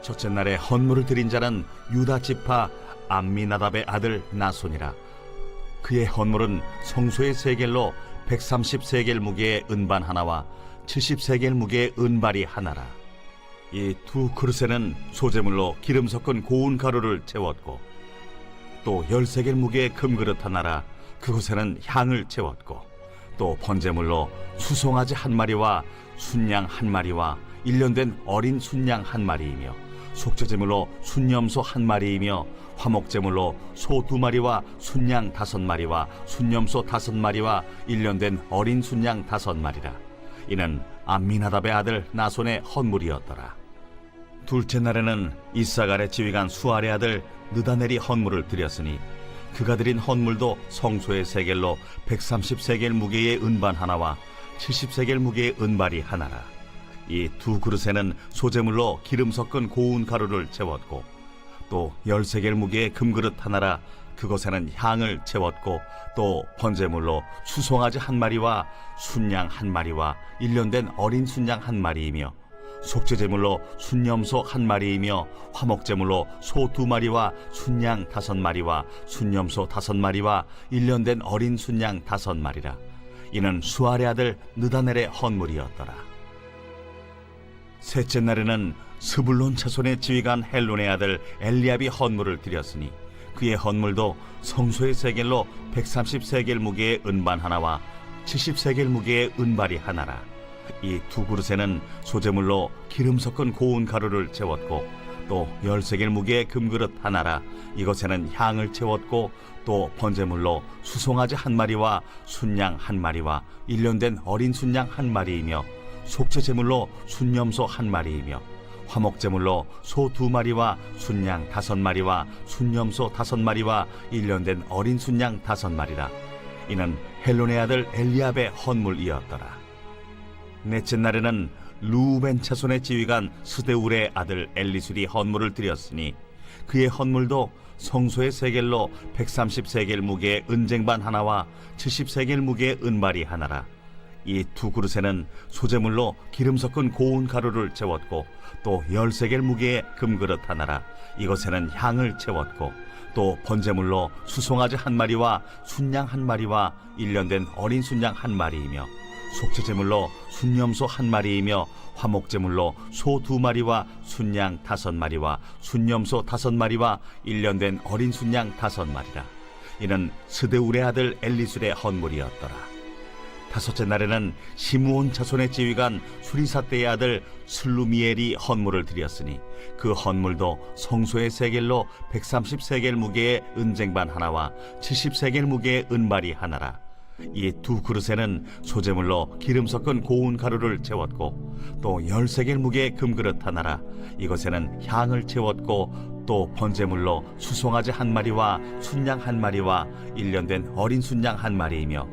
첫째 날에 헌물을 드린 자는 유다 지파 암미나답의 아들 나손이라. 그의 헌물은 성소의 세겔로 130세겔 무게의 은반 하나와 70세겔 무게의 은발이 하나라. 이 두 그릇에는 소재물로 기름 섞은 고운 가루를 채웠고, 또 10세겔 무게의 금그릇 하나라. 그곳에는 향을 채웠고, 또 번제물로 수송아지 한 마리와 순양 한 마리와 1년 된 어린 순양 한 마리이며, 속죄제물로 순염소 한 마리이며, 화목제물로 소 2마리와 순양 5마리와 순염소 5마리와 1년 된 어린 순양 5마리라. 이는 암미나답의 아들 나손의 헌물이었더라. 둘째 날에는 이사갈의 지휘관 수알의 아들 느다넬이 헌물을 드렸으니, 그가 드린 헌물도 성소의 세겔로 130세겔 무게의 은반 하나와 70세겔 무게의 은발이 하나라. 이 두 그릇에는 소재물로 기름 섞은 고운 가루를 채웠고, 또 10세겔 무게의 금그릇 하나라. 그것에는 향을 채웠고, 또 번제물로 수송아지 한 마리와 순양 한 마리와 1년 된 어린 순양 한 마리이며, 속죄제물로 순염소 한 마리이며, 화목제물로 소 2마리와 순양 5마리와 순염소 5마리와 1년 된 어린 순양 5마리라. 이는 수알의 아들 느다넬의 헌물이었더라. 셋째 날에는 스불론 자손의 지휘관 헬론의 아들 엘리압이 헌물을 드렸으니, 그의 헌물도 성소의 세겔로 130세겔 무게의 은반 하나와 70세겔 무게의 은발이 하나라. 이 두 그릇에는 소재물로 기름 섞은 고운 가루를 채웠고, 또 10세겔 무게의 금그릇 하나라. 이것에는 향을 채웠고, 또 번제물로 수송아지 한 마리와 순양 한 마리와 1년 된 어린 순양 한 마리이며, 속죄제물로 순염소 한 마리이며, 화목제물로 소 2마리와 순양 5마리와 순염소 5마리와 1년 된 어린 순양 5마리라. 이는 헬론의 아들 엘리압의 헌물이었더라. 넷째 날에는 루벤 차손의 지휘관 스데울의 아들 엘리술이 헌물을 드렸으니, 그의 헌물도 성소의 세겔로 130세겔 무게의 은쟁반 하나와 70세겔 무게의 은발이 하나라. 이 두 그릇에는 소재물로 기름 섞은 고운 가루를 채웠고, 또 10세겔 무게의 금그릇 하나라. 이것에는 향을 채웠고, 또 번제물로 수송아지 한 마리와 순양 한 마리와 1년 된 어린 순양 한 마리이며, 속죄제물로 순염소 한 마리이며, 화목제물로 소 2마리와 순양 5마리와 순염소 5마리와 1년 된 어린 순양 5마리라. 이는 스데울의 아들 엘리술의 헌물이었더라. 다섯째 날에는 시므온 자손의 지휘관 수리사떼의 아들 슬루미엘이 헌물을 드렸으니, 그 헌물도 성소의 세겔로 130세겔 무게의 은쟁반 하나와 70세겔 무게의 은발이 하나라. 이 두 그릇에는 소재물로 기름 섞은 고운 가루를 채웠고, 또 10세겔 무게의 금그릇 하나라. 이것에는 향을 채웠고, 또 번제물로 수송아지 한 마리와 순양 한 마리와 1년 된 어린 순양 한 마리이며,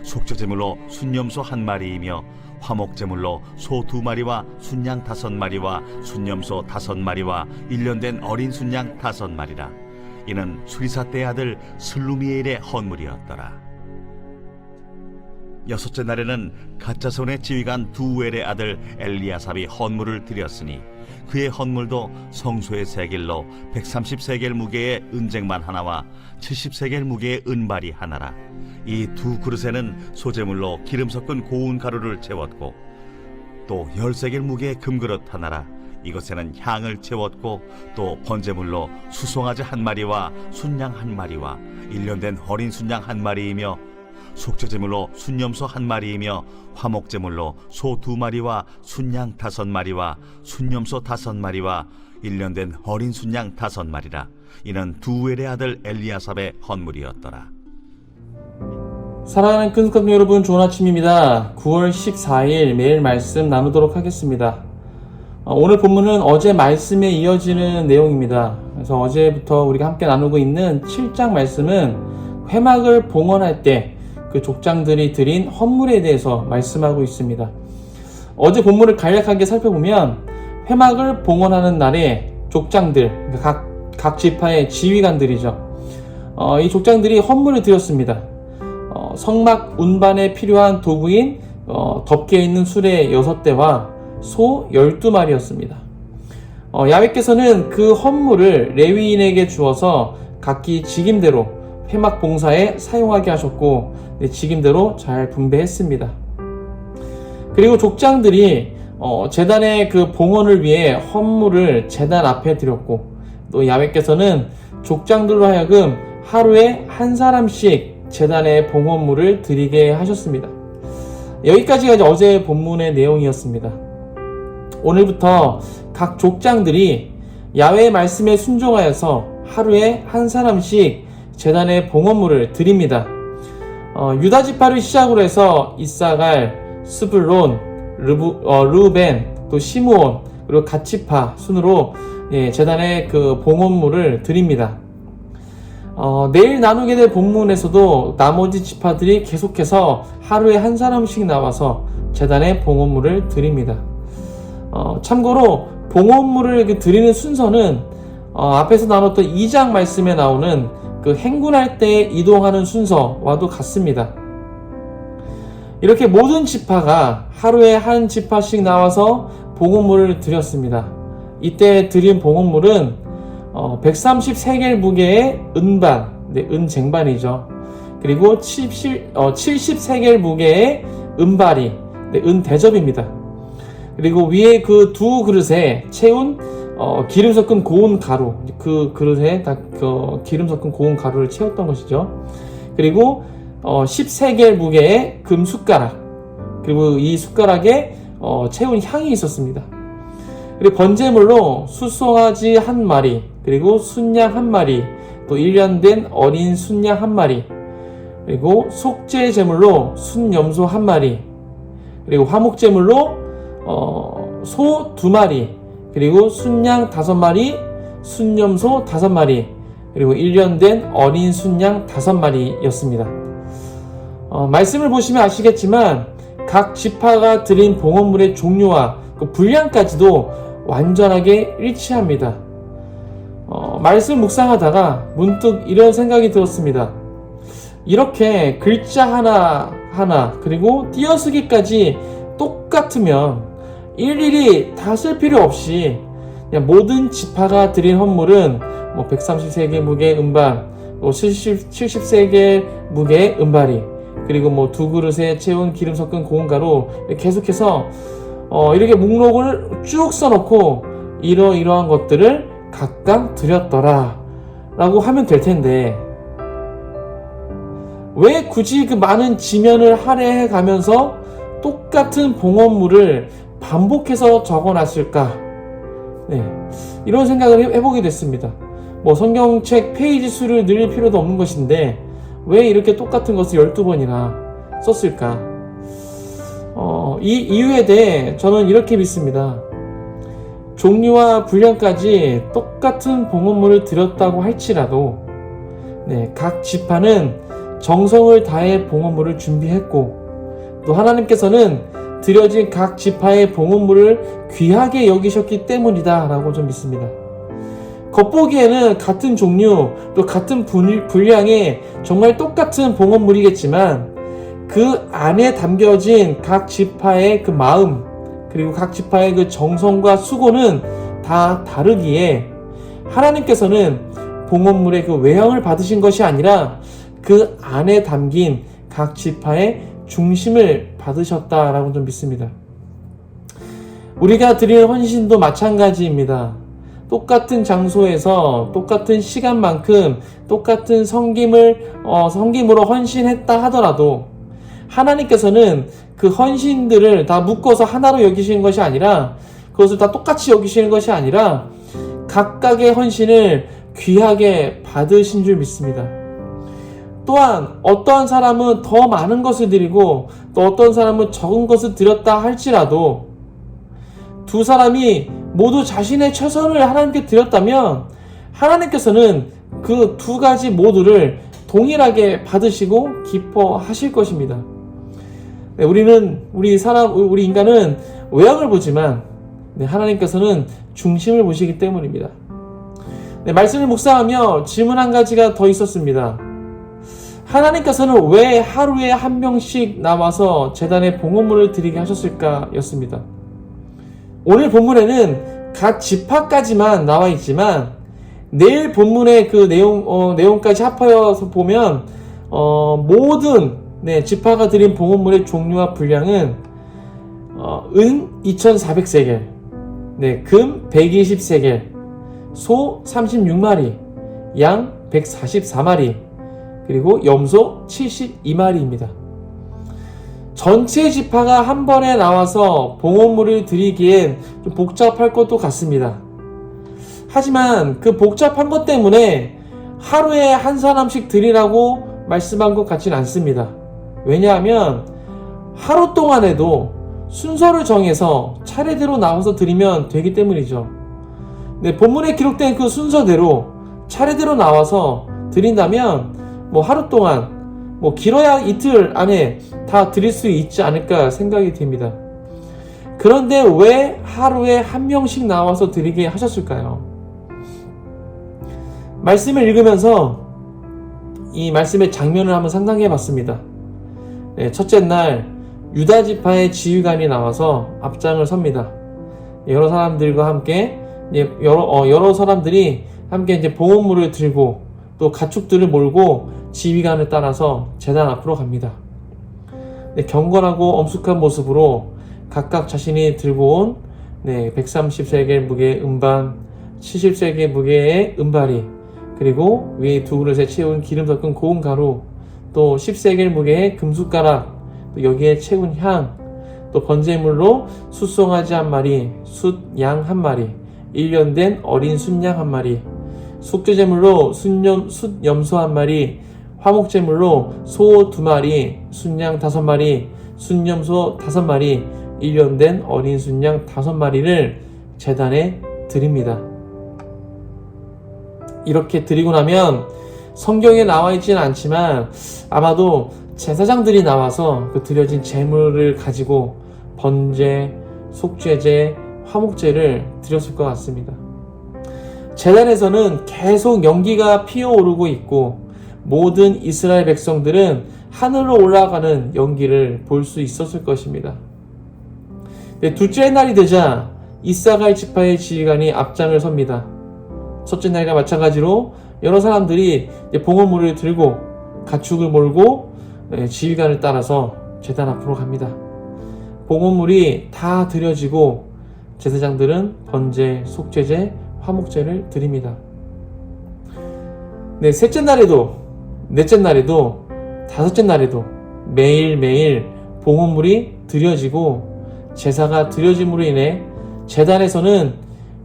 속죄제물로 순염소 한 마리이며, 화목제물로 소 2마리와 순양 5마리와 순염소 5마리와 1년 된 어린 순양 5마리라. 이는 수리사떼의 아들 슬루미엘의 헌물이었더라. 여섯째 날에는 갓자손의 지휘관 두엘의 아들 엘리아삽이 헌물을 드렸으니, 그의 헌물도 성소의 세겔로 130세겔 무게의 은쟁반 하나와 70세겔 무게의 은발이 하나라. 이 두 그릇에는 소재물로 기름 섞은 고운 가루를 채웠고, 또 10세겔 무게의 금그릇 하나라. 이것에는 향을 채웠고, 또 번제물로 수송아지 한 마리와 순양 한 마리와 1년 된 어린 순양 한 마리이며, 속죄제물로 순염소 한 마리이며, 화목제물로 소 2마리와 순양 5마리와 순염소 5마리와 1년 된 어린 순양 5마리라. 이는 두엘의 아들 엘리아삽의 헌물이었더라. 사랑하는 큰스카님 여러분, 좋은 아침입니다. 9월 14일 매일 말씀 나누도록 하겠습니다. 오늘 본문은 어제 말씀에 이어지는 내용입니다. 그래서 어제부터 우리가 함께 나누고 있는 7장 말씀은 회막을 봉헌할 때 그 족장들이 드린 헌물에 대해서 말씀하고 있습니다. 어제 본문을 간략하게 살펴보면, 회막을 봉헌하는 날에 족장들, 각 지파의 지휘관들이죠. 이 족장들이 헌물을 드렸습니다. 성막 운반에 필요한 도구인 덮개 있는 수레 6대와 소 12마리였습니다. 야훼께서는 그 헌물을 레위인에게 주어서 각기 직임대로 회막 봉사에 사용하게 하셨고 직임대로 잘 분배했습니다. 그리고 족장들이 제단의 그 봉헌을 위해 헌물을 제단 앞에 드렸고 또 야훼께서는 족장들로 하여금 하루에 한 사람씩 제단의 봉헌물을 드리게 하셨습니다. 여기까지가 이제 어제 본문의 내용이었습니다. 오늘부터 각 족장들이 야훼의 말씀에 순종하여서 하루에 한 사람씩 제단의 봉헌물을 드립니다. 유다 지파를 시작으로 해서 이사갈, 스불론, 르우벤, 또 시므온, 그리고 갓 지파 순으로 제단의 그 봉헌물을 드립니다. 내일 나누게 될 본문에서도 나머지 지파들이 계속해서 하루에 한 사람씩 나와서 제단의 봉헌물을 드립니다. 참고로 봉헌물을 드리는 순서는 앞에서 나눴던 2장 말씀에 나오는 그 행군할 때 이동하는 순서와도 같습니다. 이렇게 모든 지파가 하루에 한 지파씩 나와서 봉헌물을 드렸습니다. 이때 드린 봉헌물은 133겔 무게의 은반, 은쟁반이죠. 그리고 70세겔 무게의 은바리, 은대접입니다. 그리고 위에 그 두 그릇에 채운 기름 섞은 고운 가루, 그 그릇에 다 기름 섞은 고운 가루를 채웠던 것이죠. 그리고 10세겔 무게의 금 숟가락, 그리고 이 숟가락에 채운 향이 있었습니다. 그리고 번제물로 숫송아지 한 마리, 그리고 순양 한 마리, 또 1년 된 어린 순양 한 마리, 그리고 속죄 제물로 순염소 한 마리, 그리고 화목 제물로 소 2마리, 그리고 순양 5마리, 순염소 5마리, 그리고 1년 된 어린 순양 5마리였습니다. 말씀을 보시면 아시겠지만 각 지파가 드린 봉헌물의 종류와 그 분량까지도 완전하게 일치합니다. 말씀 묵상하다가 문득 이런 생각이 들었습니다. 이렇게 글자 하나 그리고 띄어쓰기까지 똑같으면 일일이 다 쓸 필요 없이 그냥 모든 지파가 드린 헌물은 130세겔 무게의 은반, 70세겔 무게의 은바리, 그리고 두 그릇에 채운 기름 섞은 고운 가루, 계속해서 이렇게 목록을 쭉 써놓고 이러이러한 것들을 각각 드렸더라 라고 하면 될 텐데 왜 굳이 그 많은 지면을 할애해 가면서 똑같은 봉헌물을 반복해서 적어놨을까? 이런 생각을 해보게 됐습니다. 성경책 페이지 수를 늘릴 필요도 없는 것인데 왜 이렇게 똑같은 것을 12번이나 썼을까? 이 이유에 대해 저는 이렇게 믿습니다. 종류와 분량까지 똑같은 봉헌물을 드렸다고 할지라도 각 지파는 정성을 다해 봉헌물을 준비했고 또 하나님께서는 드려진 각 지파의 봉헌물을 귀하게 여기셨기 때문이다 라고 좀 믿습니다. 겉보기에는 같은 종류 또 같은 분량의 정말 똑같은 봉헌물이겠지만 그 안에 담겨진 각 지파의 그 마음 그리고 각 지파의 그 정성과 수고는 다 다르기에 하나님께서는 봉헌물의 그 외형을 받으신 것이 아니라 그 안에 담긴 각 지파의 중심을 받으셨다라고 좀 믿습니다. 우리가 드리는 헌신도 마찬가지입니다. 똑같은 장소에서 똑같은 시간만큼 똑같은 성김으로 헌신했다 하더라도 하나님께서는 그 헌신들을 다 묶어서 하나로 여기시는 것이 아니라 그것을 다 똑같이 여기시는 것이 아니라 각각의 헌신을 귀하게 받으신 줄 믿습니다. 또한 어떠한 사람은 더 많은 것을 드리고 또 어떤 사람은 적은 것을 드렸다 할지라도 두 사람이 모두 자신의 최선을 하나님께 드렸다면 하나님께서는 그 두 가지 모두를 동일하게 받으시고 기뻐하실 것입니다. 우리 인간은 외형을 보지만 하나님께서는 중심을 보시기 때문입니다. 말씀을 묵상하며 질문 한 가지가 더 있었습니다. 하나님께서는 왜 하루에 한 명씩 나와서 제단에 봉헌물을 드리게 하셨을까? 였습니다. 오늘 본문에는 각 지파까지만 나와 있지만 내일 본문의 그 내용까지 합하여서 보면 모든 지파가 드린 봉헌물의 종류와 분량은 은 2,400세겔, 금 120세겔, 소 36마리, 양 144마리, 그리고 염소 72마리입니다. 전체 지파가 한 번에 나와서 봉헌물을 드리기엔 좀 복잡할 것도 같습니다. 하지만 그 복잡한 것 때문에 하루에 한 사람씩 드리라고 말씀한 것 같지는 않습니다. 왜냐하면 하루 동안에도 순서를 정해서 차례대로 나와서 드리면 되기 때문이죠. 본문에 기록된 그 순서대로 차례대로 나와서 드린다면 하루 동안 길어야 이틀 안에 다 드릴 수 있지 않을까 생각이 됩니다. 그런데 왜 하루에 한 명씩 나와서 드리게 하셨을까요? 말씀을 읽으면서 이 말씀의 장면을 한번 상상해 봤습니다. 첫째 날 유다 지파의 지휘관이 나와서 앞장을 섭니다. 여러 사람들과 함께 여러 사람들이 함께 이제 봉헌물을 들고 또 가축들을 몰고 지휘관을 따라서 제단 앞으로 갑니다. 경건하고 엄숙한 모습으로 각각 자신이 들고 온 130세겔 무게의 음반, 70세겔 무게의 은발이, 그리고 위에 두 그릇에 채운 기름 섞은 고운 가루, 또 10세겔 무게의 금숟가락, 또 여기에 채운 향, 또 번제물로 숫송아지 한 마리, 숫양 한 마리, 1년 된 어린 순양 한 마리, 속죄제물로 숫염소 한 마리, 화목제물로 소 2마리, 순양 5마리, 순염소 5마리, 1년 된 어린 순양 5마리를 제단에 드립니다. 이렇게 드리고 나면 성경에 나와 있지는 않지만 아마도 제사장들이 나와서 그 드려진 제물을 가지고 번제, 속죄제, 화목제를 드렸을 것 같습니다. 제단에서는 계속 연기가 피어오르고 있고 모든 이스라엘 백성들은 하늘로 올라가는 연기를 볼 수 있었을 것입니다. 둘째 날이 되자 이사갈 지파의 지휘관이 앞장을 섭니다. 첫째 날과 마찬가지로 여러 사람들이 봉헌물을 들고 가축을 몰고 지휘관을 따라서 제단 앞으로 갑니다. 봉헌물이 다 드려지고 제사장들은 번제, 속죄제, 화목제를 드립니다. 셋째 날에도, 넷째 날에도, 다섯째 날에도 매일매일 봉헌물이 드려지고 제사가 드려짐으로 인해 제단에서는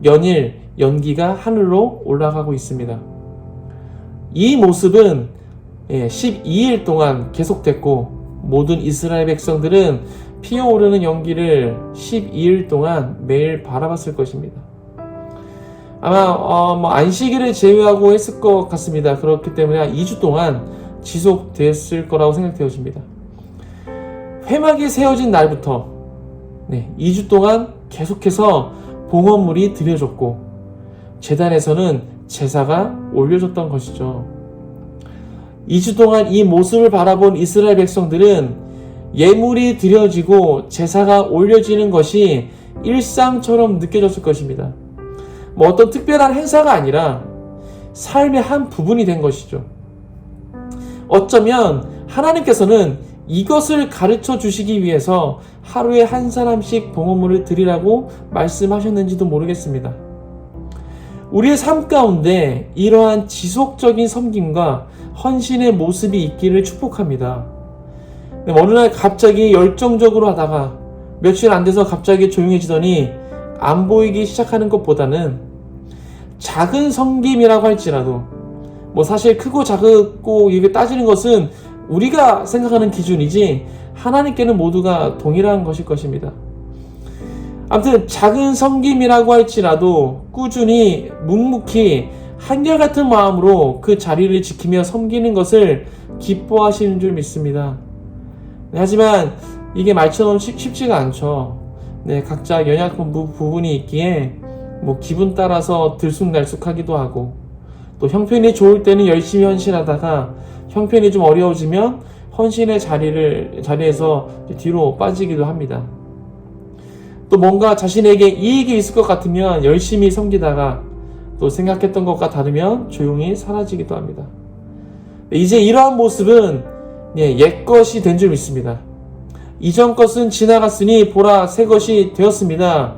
연일 연기가 하늘로 올라가고 있습니다. 이 모습은 12일 동안 계속됐고 모든 이스라엘 백성들은 피어오르는 연기를 12일 동안 매일 바라봤을 것입니다. 아마 안식일을 제외하고 했을 것 같습니다. 그렇기 때문에 한 2주 동안 지속됐을 거라고 생각되어집니다. 회막이 세워진 날부터 2주 동안 계속해서 봉헌물이 드려졌고 제단에서는 제사가 올려졌던 것이죠. 2주 동안 이 모습을 바라본 이스라엘 백성들은 예물이 드려지고 제사가 올려지는 것이 일상처럼 느껴졌을 것입니다. 어떤 특별한 행사가 아니라 삶의 한 부분이 된 것이죠. 어쩌면 하나님께서는 이것을 가르쳐 주시기 위해서 하루에 한 사람씩 봉헌물을 드리라고 말씀하셨는지도 모르겠습니다. 우리의 삶 가운데 이러한 지속적인 섬김과 헌신의 모습이 있기를 축복합니다. 어느 날 갑자기 열정적으로 하다가 며칠 안 돼서 갑자기 조용해지더니 안 보이기 시작하는 것보다는 작은 섬김이라고 할지라도 사실 크고 작고 이게 따지는 것은 우리가 생각하는 기준이지 하나님께는 모두가 동일한 것일 것입니다. 아무튼 작은 섬김이라고 할지라도 꾸준히 묵묵히 한결같은 마음으로 그 자리를 지키며 섬기는 것을 기뻐하시는 줄 믿습니다. 하지만 이게 말처럼 쉽지가 않죠. 각자 연약한 부분이 있기에 기분 따라서 들쑥날쑥하기도 하고 또 형편이 좋을 때는 열심히 헌신하다가 형편이 좀 어려워지면 헌신의 자리에서 뒤로 빠지기도 합니다. 또 뭔가 자신에게 이익이 있을 것 같으면 열심히 섬기다가 또 생각했던 것과 다르면 조용히 사라지기도 합니다. 이제 이러한 모습은 옛것이 된 줄 믿습니다. 이전 것은 지나갔으니 보라 새 것이 되었습니다.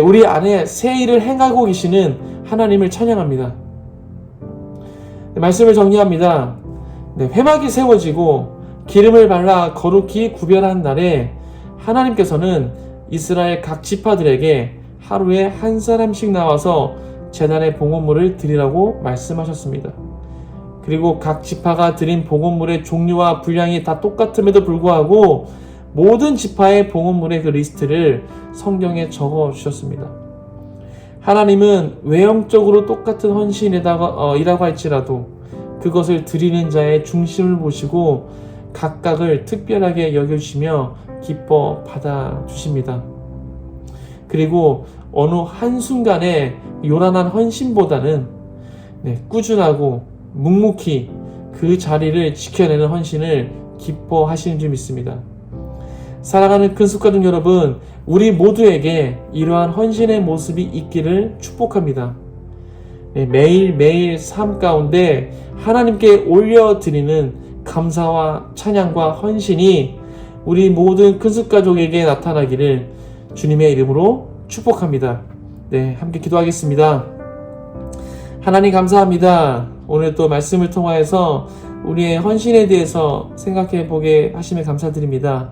우리 안에 새 일을 행하고 계시는 하나님을 찬양합니다. 말씀을 정리합니다. 회막이 세워지고 기름을 발라 거룩히 구별한 날에 하나님께서는 이스라엘 각 지파들에게 하루에 한 사람씩 나와서 제단의 봉헌물을 드리라고 말씀하셨습니다. 그리고 각 지파가 드린 봉헌물의 종류와 분량이 다 똑같음에도 불구하고 모든 지파의 봉헌물의 그 리스트를 성경에 적어 주셨습니다. 하나님은 외형적으로 똑같은 헌신이라고 할지라도 그것을 드리는 자의 중심을 보시고 각각을 특별하게 여겨주시며 기뻐 받아주십니다. 그리고 어느 한순간에 요란한 헌신보다는 꾸준하고 묵묵히 그 자리를 지켜내는 헌신을 기뻐하시는 줄 믿습니다. 사랑하는 큰숙가족 여러분, 우리 모두에게 이러한 헌신의 모습이 있기를 축복합니다. 매일매일 삶 가운데 하나님께 올려드리는 감사와 찬양과 헌신이 우리 모든 큰숙가족에게 나타나기를 주님의 이름으로 축복합니다. 함께 기도하겠습니다. 하나님 감사합니다. 오늘 또 말씀을 통하여서 우리의 헌신에 대해서 생각해 보게 하시며 감사드립니다.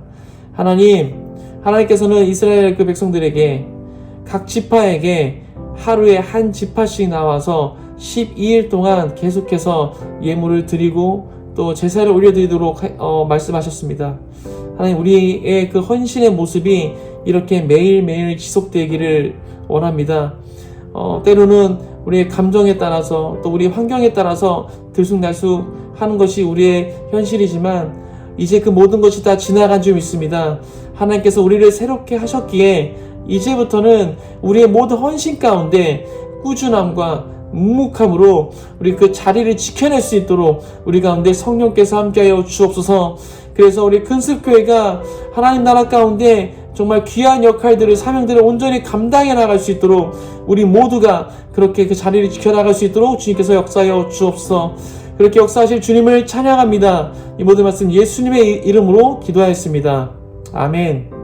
하나님께서는 이스라엘 그 백성들에게 각 지파에게 하루에 한 지파씩 나와서 12일 동안 계속해서 예물을 드리고 또 제사를 올려드리도록 말씀하셨습니다. 하나님, 우리의 그 헌신의 모습이 이렇게 매일매일 지속되기를 원합니다. 때로는 우리의 감정에 따라서 또 우리 환경에 따라서 들쑥날쑥 하는 것이 우리의 현실이지만 이제 그 모든 것이 다 지나간 줄 믿습니다. 하나님께서 우리를 새롭게 하셨기에 이제부터는 우리의 모든 헌신 가운데 꾸준함과 묵묵함으로 우리 그 자리를 지켜낼 수 있도록 우리 가운데 성령께서 함께하여 주옵소서. 그래서 우리 큰습교회가 하나님 나라 가운데 정말 귀한 역할들을, 사명들을 온전히 감당해 나갈 수 있도록 우리 모두가 그렇게 그 자리를 지켜나갈 수 있도록 주님께서 역사하여 주옵소서. 그렇게 역사하실 주님을 찬양합니다. 이 모든 말씀 예수님의 이름으로 기도하였습니다. 아멘.